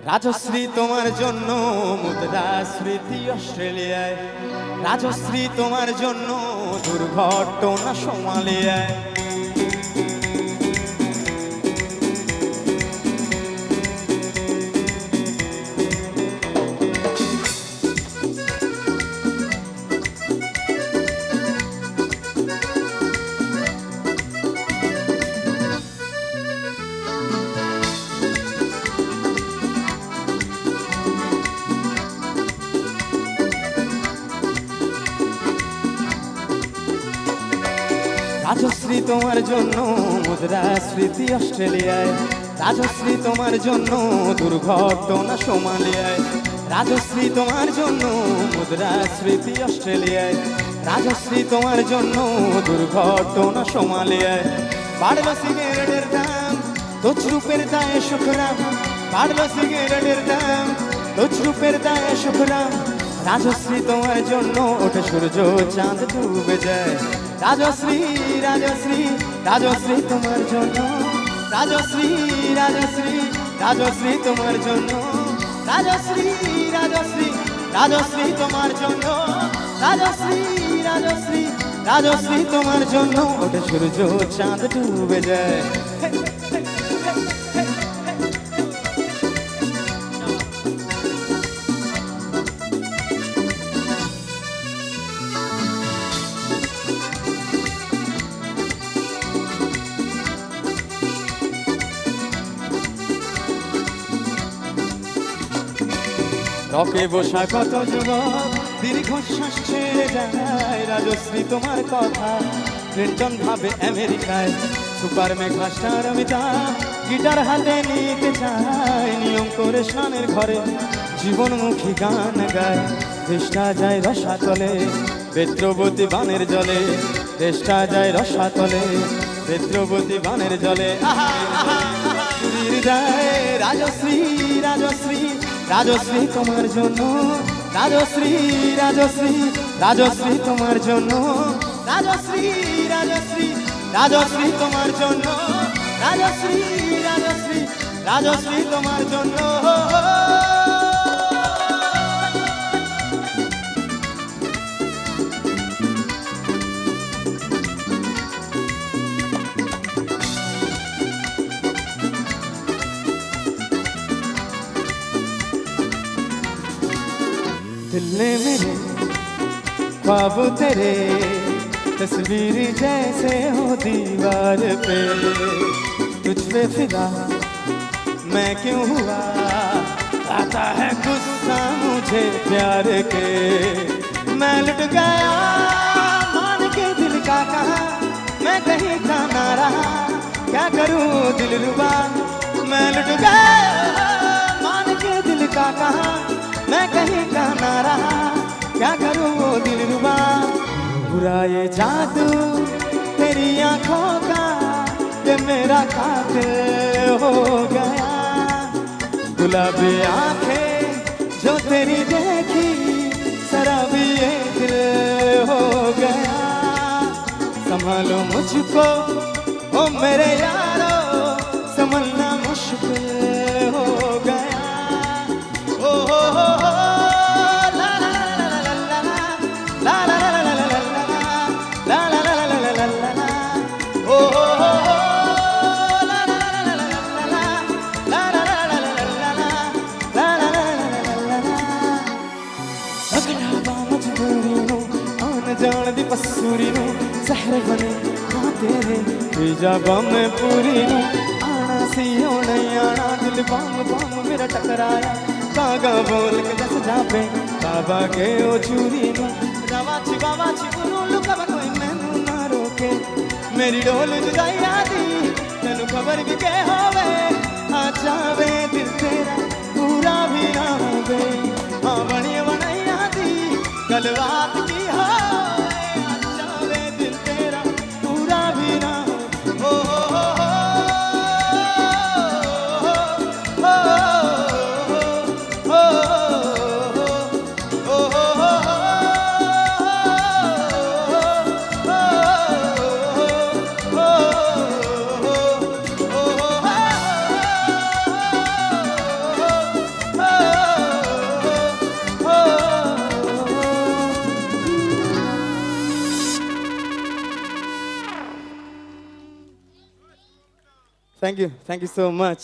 রাজশ্রী তোমার জন্য মুদ্রা স্মৃতি অস্ট্রেলিয়ায়, রাজশ্রী তোমার জন্য দুর্ঘটনা সোমালিয়ায়। রাজশ্রী তোমার জন্য মুদ্রা স্মৃতি অস্ট্রেলিয়ায়, রাজশ্রী তোমার জন্য দুর্ঘটনা সোমালিয়ায়। রাজশ্রী তোমার জন্য মুদ্রা স্মৃতি অস্ট্রেলিয়ায়, রাজশ্রী তোমার জন্য দুর্ঘটনা সোমালিয়ায়। বাড়লো সিগারেটের দাম, তছরূপের দায়ে সুখরাম, বাড়লো সিগারেটের দাম, তছরূপের দায়ে সুখরাম। রাজশ্রী তোমার জন্য ওঠে সূর্য চাঁদ ডুবে যায়। রাজশ্রী রাজশ্রী রাজশ্রী তোমার জন্য, রাজশ্রী রাজশ্রী রাজশ্রী তোমার জন্য, রাজশ্রী রাজশ্রী রাজশ্রী তোমার জন্য, রাজশ্রী রাজশ্রী রাজশ্রী তোমার জন্য ওঠে সূর্য চাঁদ ডুবে যায়। রকে বসা কত যুবক দীর্ঘশ্বাস ছেড়ে যায়। রাজশ্রী তোমার কথা ক্লিন্টন ভাবে আমেরিকায়, super Megha star Amitabh guitar হাতে নিতে চায়। নিয়ম করে স্নানের ঘরে জীবনমুখী গান গায়। দেশটা যায় রসাতলে বেদ্রবতী বানের জলে, দেশটা যায় রসাতলে বেদ্রবতী বানের জলে। যায় রাজশ্রী রাজশ্রী রাজশ্রী তোমার জন্য, রাজশ্রী রাজশ্রী রাজশ্রী তোমার জন্য, রাজশ্রী রাজশ্রী রাজশ্রী তোমার জন্য, রাজশ্রী রাজশ্রী রাজশ্রী তোমার জন্য। दिल ने मेरे ख्वाब तेरे तस्वीर जैसे हो दीवार पे, तुझ पे फिदा मैं क्यों हुआ, आता है गुस्सा मुझे प्यार के। मैं लुट गया मान के दिल का कहा, मैं कहीं का ना रहा, क्या करूं दिलरुबा। मैं लुट गया मान के दिल का कहा, मैं कहीं का ना रहा, क्या करूं वो दिलरुबा। बुरा ये जादू तेरी आंखों का, ये मेरा कातिल हो गया। गुलाबी आंखें जो तेरी देखी, शराबी ये दिल हो गया। संभालो मुझको ओ मेरे यारो, संभलना मुश्किल हो गया। ओ हो हो ला ला ला ला ला ला ला ला ला ला ला ला ला ला ला ला। ओ हो हो ला ला ला ला ला ला ला ला ला ला ला ला ला। अगला मजबूरी नू आन जान दी पसूरी नू, सहर बने हाँ तेरे तेजा बम पूरी नू। आना सी ओ नहीं आना, दिल बम बम मेरा टकराया। कागा बोल के दस जापे बाबा के ओ चूरी नू। बाबा छी उनु लुकावा कोई मैनू ना रोके, मेरी डोल जुदाई आदी तेनू खबर भी के होवे। आ जावे दिल तेरा पूरा भी ना होवे, हाँ बनी बनाई आदी गल बात की होवे। आ जावे दिल तेरा पूरा भी ना हो। Thank you so much.